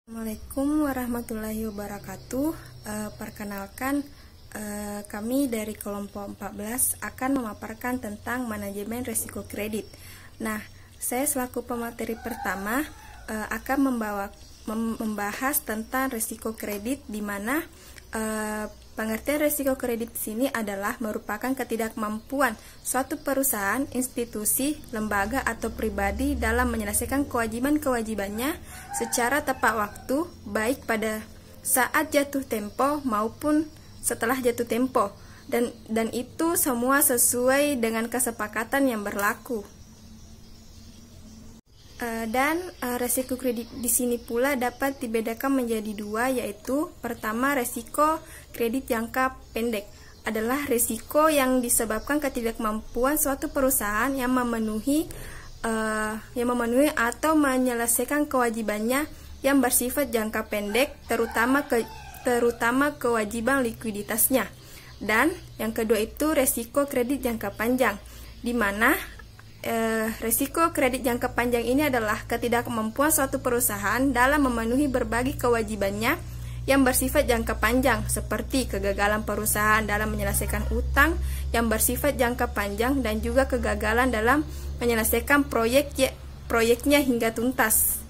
Assalamualaikum warahmatullahi wabarakatuh. Perkenalkan, kami dari kelompok 14 akan memaparkan tentang manajemen risiko kredit. Nah, saya selaku pemateri pertama akan membahas tentang risiko kredit, di mana pengertian risiko kredit di sini adalah merupakan ketidakmampuan suatu perusahaan, institusi, lembaga, atau pribadi dalam menyelesaikan kewajiban-kewajibannya secara tepat waktu, baik pada saat jatuh tempo maupun setelah jatuh tempo, dan itu semua sesuai dengan kesepakatan yang berlaku. Resiko kredit di sini pula dapat dibedakan menjadi dua, yaitu pertama, resiko kredit jangka pendek adalah risiko yang disebabkan ketidakmampuan suatu perusahaan yang memenuhi atau menyelesaikan kewajibannya yang bersifat jangka pendek, terutama kewajiban likuiditasnya. Dan yang kedua itu resiko kredit jangka panjang, di mana risiko kredit jangka panjang ini adalah ketidakmampuan suatu perusahaan dalam memenuhi berbagai kewajibannya yang bersifat jangka panjang, seperti kegagalan perusahaan dalam menyelesaikan utang yang bersifat jangka panjang dan juga kegagalan dalam menyelesaikan proyeknya hingga tuntas.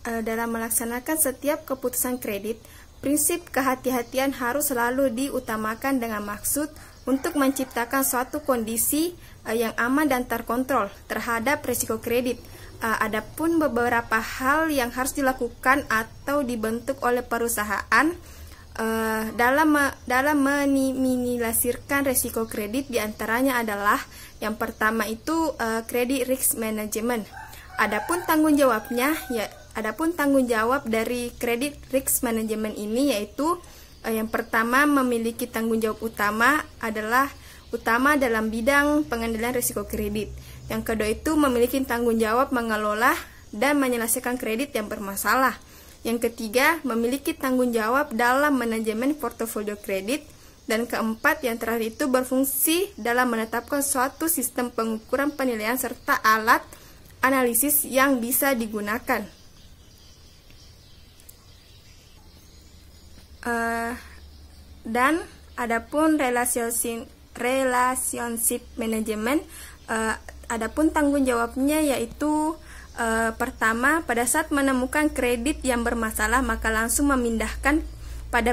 Dalam melaksanakan setiap keputusan kredit, prinsip kehati-hatian harus selalu diutamakan dengan maksud untuk menciptakan suatu kondisi yang aman dan terkontrol terhadap risiko kredit. Adapun beberapa hal yang harus dilakukan atau dibentuk oleh perusahaan dalam meminimalisirkan risiko kredit, diantaranya adalah yang pertama itu credit risk management. Adapun tanggung jawab dari credit risk management ini yaitu yang pertama, memiliki tanggung jawab utama dalam bidang pengendalian risiko kredit. Yang kedua itu memiliki tanggung jawab mengelola dan menyelesaikan kredit yang bermasalah. Yang ketiga, memiliki tanggung jawab dalam manajemen portofolio kredit. Dan keempat, yang terakhir itu berfungsi dalam menetapkan suatu sistem pengukuran penilaian serta alat analisis yang bisa digunakan. Dan adapun relationship management, adapun tanggung jawabnya yaitu pertama, pada saat menemukan kredit yang bermasalah maka langsung memindahkan pada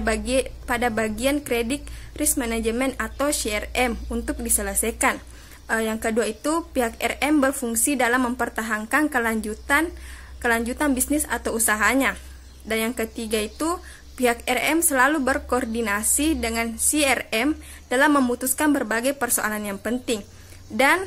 bagian credit risk management atau CRM untuk diselesaikan. Yang kedua itu pihak RM berfungsi dalam mempertahankan kelanjutan bisnis atau usahanya. Dan yang ketiga itu pihak RM selalu berkoordinasi dengan CRM dalam memutuskan berbagai persoalan yang penting. Dan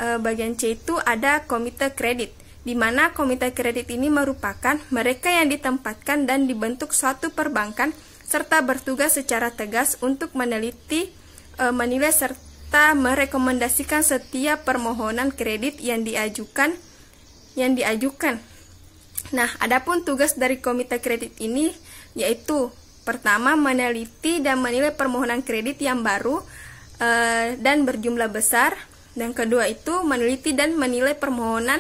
bagian C itu ada komite kredit, di mana komite kredit ini merupakan mereka yang ditempatkan dan dibentuk suatu perbankan serta bertugas secara tegas untuk meneliti, menilai serta merekomendasikan setiap permohonan kredit yang diajukan. Nah, adapun tugas dari komite kredit ini yaitu pertama, meneliti dan menilai permohonan kredit yang baru dan berjumlah besar. Dan kedua itu meneliti dan menilai permohonan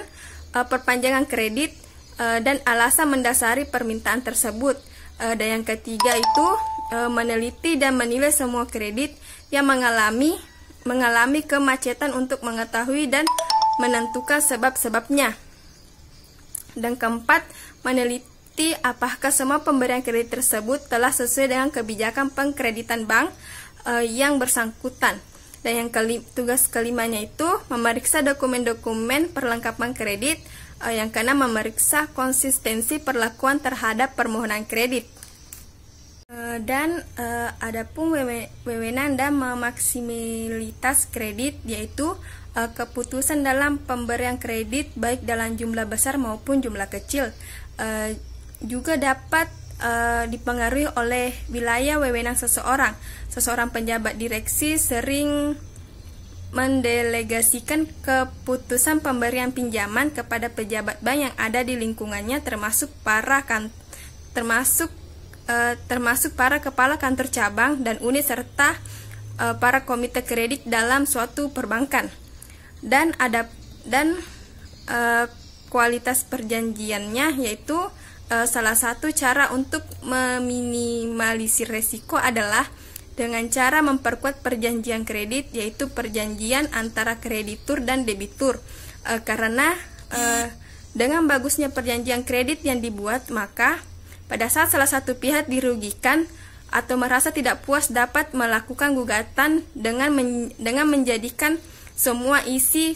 perpanjangan kredit dan alasan mendasari permintaan tersebut. Dan yang ketiga itu meneliti dan menilai semua kredit yang mengalami kemacetan untuk mengetahui dan menentukan sebab-sebabnya. Dan keempat, meneliti apakah semua pemberian kredit tersebut telah sesuai dengan kebijakan pengkreditan bank yang bersangkutan. Dan yang tugas kelimanya itu memeriksa dokumen-dokumen perlengkapan kredit. Yang keenam, memeriksa konsistensi perlakuan terhadap permohonan kredit. Dan adapun wewenang dan maksimalitas kredit, yaitu keputusan dalam pemberian kredit baik dalam jumlah besar maupun jumlah kecil, juga dapat dipengaruhi oleh wilayah wewenang seseorang. Seseorang penjabat direksi sering mendelegasikan keputusan pemberian pinjaman kepada pejabat bank yang ada di lingkungannya, termasuk para kepala kantor cabang dan unit serta para komite kredit dalam suatu perbankan. Dan kualitas perjanjiannya, yaitu salah satu cara untuk meminimalisir resiko adalah dengan cara memperkuat perjanjian kredit, yaitu perjanjian antara kreditur dan debitur. Karena dengan bagusnya perjanjian kredit yang dibuat, maka pada saat salah satu pihak dirugikan atau merasa tidak puas dapat melakukan gugatan dengan menjadikan semua isi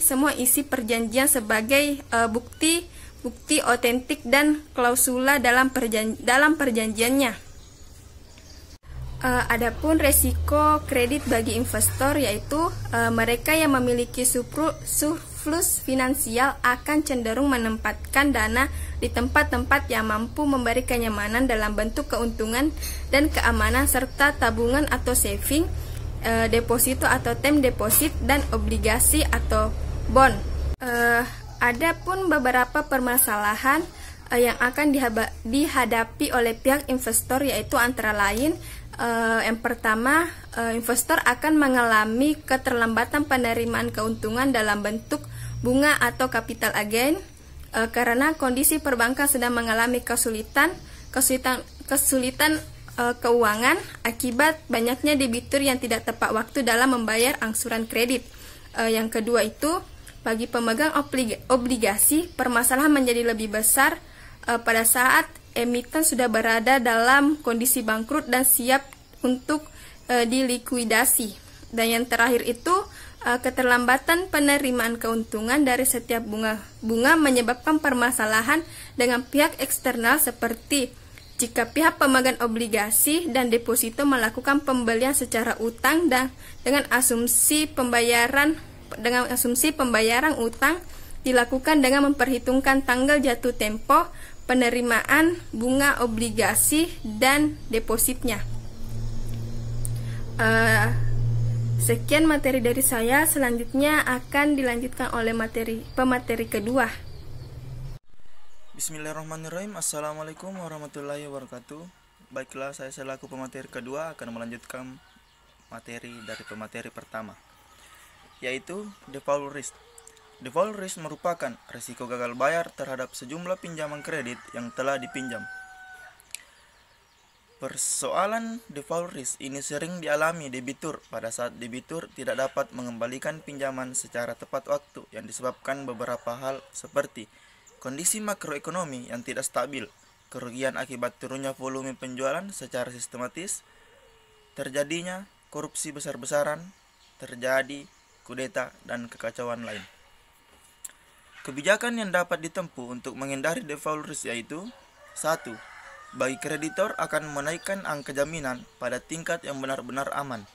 perjanjian sebagai bukti otentik dan klausula dalam perjanjiannya. Adapun resiko kredit bagi investor, yaitu mereka yang memiliki surplus finansial akan cenderung menempatkan dana di tempat-tempat yang mampu memberi kenyamanan dalam bentuk keuntungan dan keamanan, serta tabungan atau saving, deposito atau term deposit, dan obligasi atau bond. Adapun beberapa permasalahan yang akan dihadapi oleh pihak investor, yaitu antara lain yang pertama, investor akan mengalami keterlambatan penerimaan keuntungan dalam bentuk bunga atau capital gain karena kondisi perbankan sedang mengalami kesulitan keuangan akibat banyaknya debitur yang tidak tepat waktu dalam membayar angsuran kredit. Yang kedua itu, bagi pemegang obligasi, permasalahan menjadi lebih besar pada saat emiten sudah berada dalam kondisi bangkrut dan siap untuk dilikuidasi. Dan yang terakhir itu, keterlambatan penerimaan keuntungan dari setiap bunga menyebabkan permasalahan dengan pihak eksternal, seperti jika pihak pemegang obligasi dan deposito melakukan pembelian secara utang dan dengan asumsi pembayaran utang dilakukan dengan memperhitungkan tanggal jatuh tempo penerimaan bunga obligasi dan depositnya. Sekian materi dari saya. Selanjutnya akan dilanjutkan oleh pemateri kedua. Bismillahirrahmanirrahim. Assalamualaikum warahmatullahi wabarakatuh. Baiklah, saya selaku pemateri kedua akan melanjutkan materi dari pemateri pertama, yaitu default risk. Default risk merupakan risiko gagal bayar terhadap sejumlah pinjaman kredit yang telah dipinjam. Persoalan default risk ini sering dialami debitur pada saat debitur tidak dapat mengembalikan pinjaman secara tepat waktu yang disebabkan beberapa hal seperti kondisi makroekonomi yang tidak stabil, kerugian akibat turunnya volume penjualan secara sistematis, terjadinya korupsi besar-besaran, terjadi kudeta, dan kekacauan lain. Kebijakan yang dapat ditempuh untuk menghindari default risk yaitu: 1. Bagi kreditor akan menaikkan angka jaminan pada tingkat yang benar-benar aman.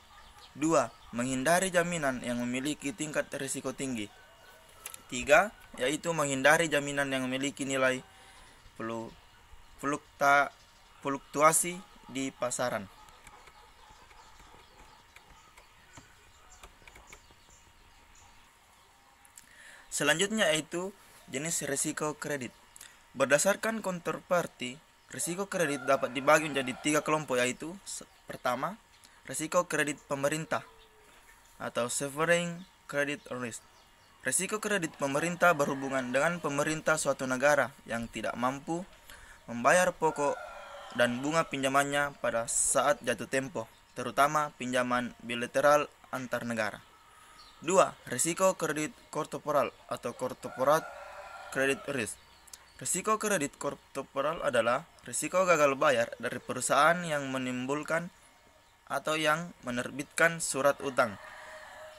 2. Menghindari jaminan yang memiliki tingkat risiko tinggi. 3. Yaitu menghindari jaminan yang memiliki nilai fluktuasi di pasaran. Selanjutnya yaitu jenis risiko kredit. Berdasarkan counterparty, risiko kredit dapat dibagi menjadi 3 kelompok, yaitu: pertama, risiko kredit pemerintah atau sovereign credit risk. Risiko kredit pemerintah berhubungan dengan pemerintah suatu negara yang tidak mampu membayar pokok dan bunga pinjamannya pada saat jatuh tempo, terutama pinjaman bilateral antar negara. 2. Risiko kredit korporat atau corporate credit risk. Risiko kredit korporat adalah risiko gagal bayar dari perusahaan yang menimbulkan atau yang menerbitkan surat utang,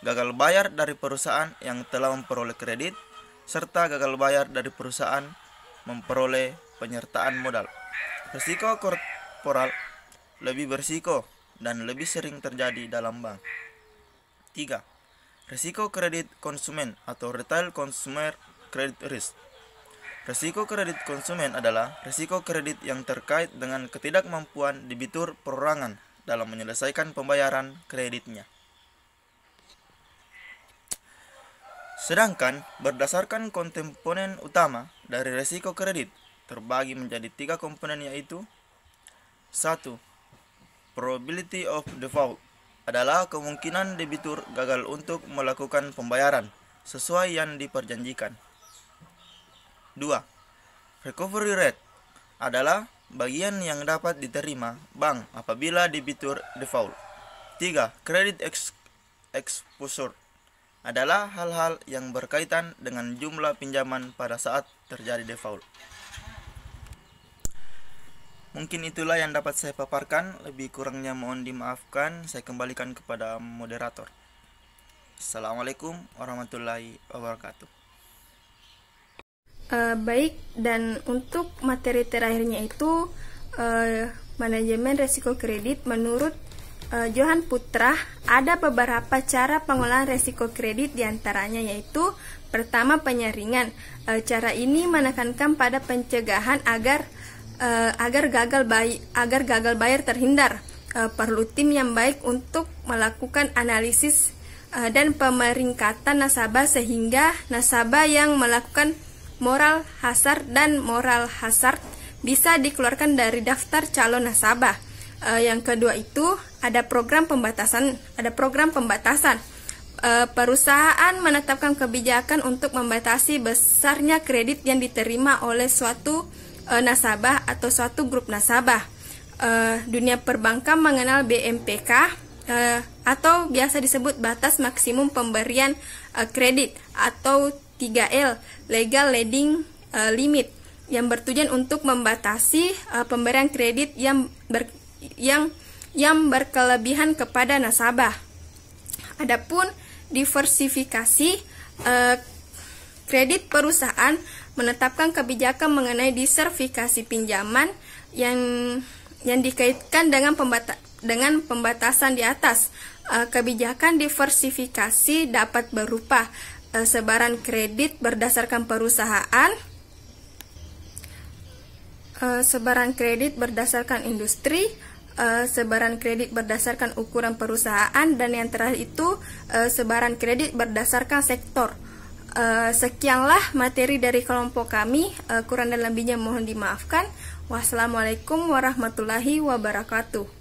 gagal bayar dari perusahaan yang telah memperoleh kredit, serta gagal bayar dari perusahaan memperoleh penyertaan modal. Risiko korporat lebih berisiko dan lebih sering terjadi dalam bank. 3. Risiko kredit konsumen atau retail consumer credit risk. Risiko kredit konsumen adalah risiko kredit yang terkait dengan ketidakmampuan debitur perorangan dalam menyelesaikan pembayaran kreditnya. Sedangkan berdasarkan komponen utama dari risiko kredit terbagi menjadi 3 komponen, yaitu: 1. Probability of default adalah kemungkinan debitur gagal untuk melakukan pembayaran sesuai yang diperjanjikan. 2. Recovery rate adalah bagian yang dapat diterima bank apabila debitur default. 3. Credit exposure adalah hal-hal yang berkaitan dengan jumlah pinjaman pada saat terjadi default. Mungkin itulah yang dapat saya paparkan, lebih kurangnya mohon dimaafkan. Saya kembalikan kepada moderator. Assalamualaikum warahmatullahi wabarakatuh. Baik, dan untuk materi terakhirnya itu manajemen resiko kredit menurut Johan Putra, ada beberapa cara pengolahan resiko kredit, diantaranya yaitu pertama, penyaringan. Cara ini menekankan pada pencegahan agar gagal bayar terhindar. Perlu tim yang baik untuk melakukan analisis dan pemeringkatan nasabah sehingga nasabah yang melakukan moral hazard bisa dikeluarkan dari daftar calon nasabah. Yang kedua itu ada program pembatasan. Perusahaan menetapkan kebijakan untuk membatasi besarnya kredit yang diterima oleh suatu nasabah atau suatu grup nasabah. Dunia perbankan mengenal BMPK atau biasa disebut batas maksimum pemberian kredit atau 3L, legal lending limit, yang bertujuan untuk membatasi pemberian kredit yang berkelebihan kepada nasabah. Adapun diversifikasi kredit, perusahaan menetapkan kebijakan mengenai diversifikasi pinjaman yang dikaitkan dengan pembatasan di atas. Kebijakan diversifikasi dapat berupa sebaran kredit berdasarkan perusahaan, sebaran kredit berdasarkan industri, sebaran kredit berdasarkan ukuran perusahaan, dan yang terakhir itu sebaran kredit berdasarkan sektor. Sekianlah materi dari kelompok kami, kurang dan lebihnya mohon dimaafkan. Wassalamualaikum warahmatullahi wabarakatuh.